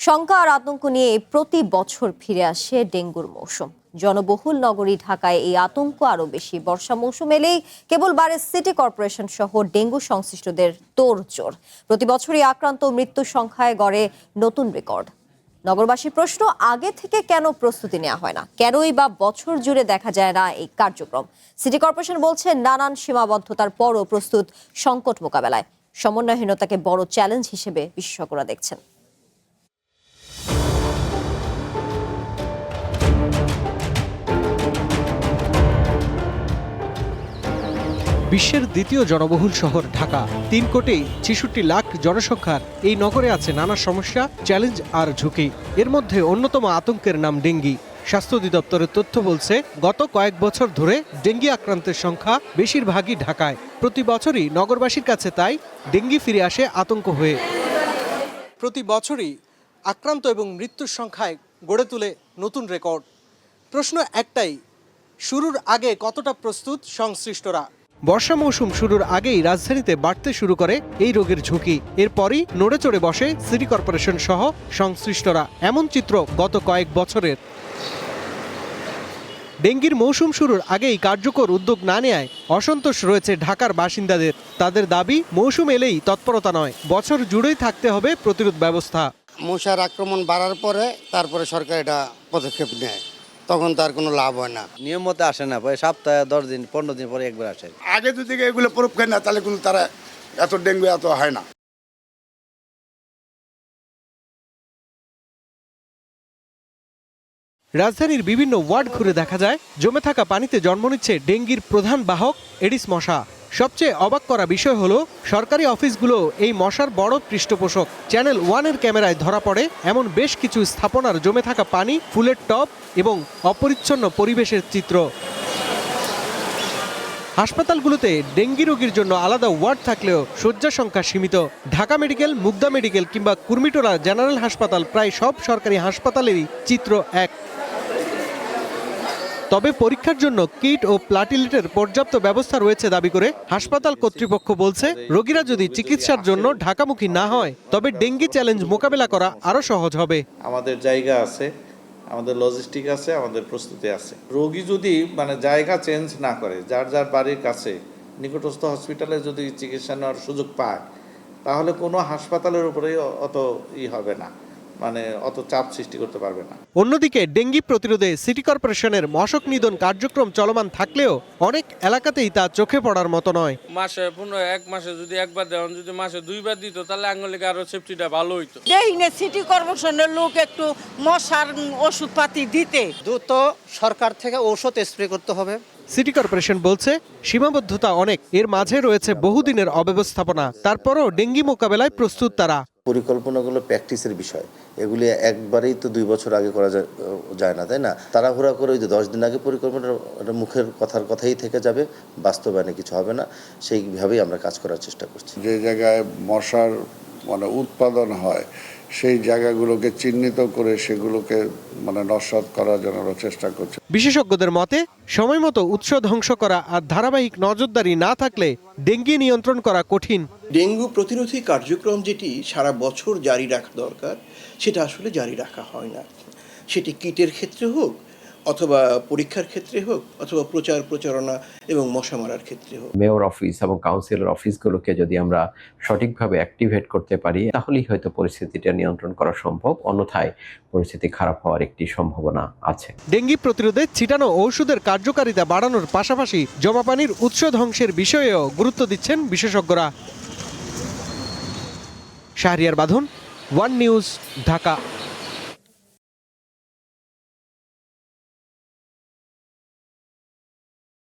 শঙ্কা আর আতঙ্ক নিয়ে প্রতি বছর ফিরে আসে ডেঙ্গুর মৌসুম। জনবহুল নগরী ঢাকায় এই আতঙ্ক আরো বেশি। বর্ষা মৌসুম এলেই কেবল বাড়ে সিটি কর্পোরেশন সহ ডেঙ্গু সংশ্লিষ্টদের তোড়জোড়। প্রতি বছরই আক্রান্ত মৃত্যুর সংখ্যায় গড়ে নতুন রেকর্ড। নগরবাসীর প্রশ্ন, আগে থেকে কেন প্রস্তুতি নেওয়া হয় না? কেনই বা বছর জুড়ে দেখা যায় না এই কার্যক্রম? সিটি কর্পোরেশন বলছে নানান সীমাবদ্ধতার পরও প্রস্তুত সংকট মোকাবেলায়। সমন্বয়হীনতাকে বড় চ্যালেঞ্জ হিসেবে বিশেষজ্ঞরা দেখছেন। বিশ্বের দ্বিতীয় জনবহুল শহর ঢাকা, 3,66,00,000 জনসংখ্যার এই নগরে আছে নানা সমস্যা, চ্যালেঞ্জ আর ঝুঁকি। এর মধ্যে অন্যতম আতঙ্কের নাম ডেঙ্গি। স্বাস্থ্য অধিদপ্তরের তথ্য বলছে, গত কয়েক বছর ধরে ডেঙ্গি আক্রান্তের সংখ্যা বেশিরভাগই ঢাকায়। প্রতি বছরই নগরবাসীর কাছে তাই ডেঙ্গি ফিরে আসে আতঙ্ক হয়ে। প্রতি বছরই আক্রান্ত এবং মৃত্যুর সংখ্যায় গড়ে তোলে নতুন রেকর্ড। প্রশ্ন একটাই, শুরুর আগে কতটা প্রস্তুত সংশ্লিষ্টরা? বর্ষা মৌসুম শুরুর আগেই রাজধানীতে বাড়তে শুরু করে এই রোগের ঝুঁকি। এরপরই নড়ে চড়ে বসে সিটি কর্পোরেশন সহ সংশ্লিষ্টরা। এমন চিত্র গত কয়েক বছরের। ডেঙ্গির মৌসুম শুরুর আগেই কার্যকর উদ্যোগ না নেয়ায় অসন্তোষ রয়েছে ঢাকার বাসিন্দাদের। তাদের দাবি, মৌসুম এলেই তৎপরতা নয়, বছর জুড়েই থাকতে হবে প্রতিরোধ ব্যবস্থা। মশার আক্রমণ বাড়ার পরে তারপরে সরকার এটা পদক্ষেপ নেয়, তখন তার কোনো লাভ হয় না। নিয়ম মতো আসে না, সপ্তাহে 10 দিন 15 দিন পরে একবার আসে। আগে যদি এগুলো প্রুফ খায় না, তাহলে কিন্তু তারা এত ডেঙ্গু এত হয় না। রাজধানীর বিভিন্ন ওয়ার্ড ঘুরে দেখা যায়, জমে থাকা পানিতে জন্ম নিচ্ছে ডেঙ্গির প্রধান বাহক এডিস মশা। সবচেয়ে অবাক করা বিষয় হলো, সরকারি অফিসগুলো এই মশার বড় পৃষ্ঠপোষক। চ্যানেল 1-এর ক্যামেরায় ধরা পড়ে এমন বেশ কিছু স্থাপনার জমে থাকা পানি, ফুলের টব এবং অপরিচ্ছন্ন পরিবেশের চিত্র। হাসপাতালগুলোতে ডেঙ্গি রোগীর জন্য আলাদা ওয়ার্ড থাকলেও শয্যা সংখ্যা সীমিত। ঢাকা মেডিকেল, মুগদা মেডিকেল কিংবা কুর্মিটোলা জেনারেল হাসপাতাল, প্রায় সব সরকারি হাসপাতালেরই চিত্র এক। তবে পরীক্ষার জন্য কিট ও প্লাটিলেটের পর্যাপ্ত ব্যবস্থা রয়েছে দাবি করে হাসপাতাল কর্তৃপক্ষ বলছে, রোগীরা যদি চিকিৎসার জন্য ঢাকামুখী না হয়, তবে ডেঙ্গি চ্যালেঞ্জ মোকাবেলা করা আরো সহজ হবে। আমাদের জায়গা আছে, আমাদের লজিস্টিক আছে, আমাদের প্রস্তুতি আছে। রোগী যদি জায়গা চেঞ্জ না করে, যার যার বাড়ির কাছে নিকটস্থ হসপিটালে যদি চিকিৎসা নেওয়ার সুযোগ পায়, তাহলে কোনো হাসপাতালের উপরেই অত হবে না, অত চাপ সৃষ্টি করতে পারবে না। অন্যদিকে ডেঙ্গি প্রতিরোধে সিটি কর্পোরেশনের মশক নিধন কার্যক্রম চলমান থাকলেও অনেক এলাকাতেই তা চোখে পড়ার মতো নয়। মাসে ১ মাসে যদি একবার দেন, যদি মাসে 2বার দিত, তাহলে আঙ্গুলিকে আরো সেফটিটা ভালো হইতো। সিটি কর্পোরেশনের লোক একটু মশার ওষুধপাতি দিতে, দ্রুত সরকার থেকে ঔষধ স্প্রে করতে হবে। সিটি কর্পোরেশন বলছে, সীমাবদ্ধতা অনেক, এর মাঝে রয়েছে বহুদিনের অব্যবস্থাপনা। তারপরও ডেঙ্গি মোকাবেলায় প্রস্তুত তারা। পরিকল্পনাগুলো প্র্যাকটিসের বিষয়, এগুলি একবারেই তো 2 বছর আগে করা যায় না, তাই না? তাড়াহুড়া করে ওই যে 10 দিন আগে পরিকল্পনা মুখের কথাই থেকে যাবে, বাস্তবায়নে কিছু হবে না। সেইভাবেই আমরা কাজ করার চেষ্টা করছি। যে জায়গায় মশার উৎপাদন হয়, সেই জায়গাগুলোকে চিহ্নিত করে সেগুলোকে নস্যাৎ করার জন্য চেষ্টা করছে। বিশেষজ্ঞদের মতে, সময় মতো উৎস ধ্বংস করা আর ধারাবাহিক নজরদারি না থাকলে ডেঙ্গি নিয়ন্ত্রণ করা কঠিন। ডেঙ্গু প্রতিরোধী কার্যক্রম যেটি সারা বছর জারি রাখা দরকার, সেটা আসলে জারি রাখা হয় না। সেটি কিটের ক্ষেত্রে হোক, অথবা পরীক্ষার ক্ষেত্রে হোক, অথবা প্রচারণা এবং মশা মারার ক্ষেত্রে হোক। মেয়র অফিস এবং কাউন্সিলর অফিসগুলোকে যদি আমরা সঠিকভাবে অ্যাক্টিভেট করতে পারি, তাহলেই হয়তো পরিস্থিতিটা নিয়ন্ত্রণ করা সম্ভব। অন্যথায় পরিস্থিতি খারাপ হওয়ার একটি সম্ভাবনা আছে। ডেঙ্গি প্রতিরোধে ছিটানো ঔষধের কার্যকারিতা বাড়ানোর পাশাপাশি জমা পানির উৎস ধ্বংসের বিষয়েও গুরুত্ব দিচ্ছেন বিশেষজ্ঞরা। শাহরিয়ার বাঁধন, ওয়ান নিউজ, ঢাকা।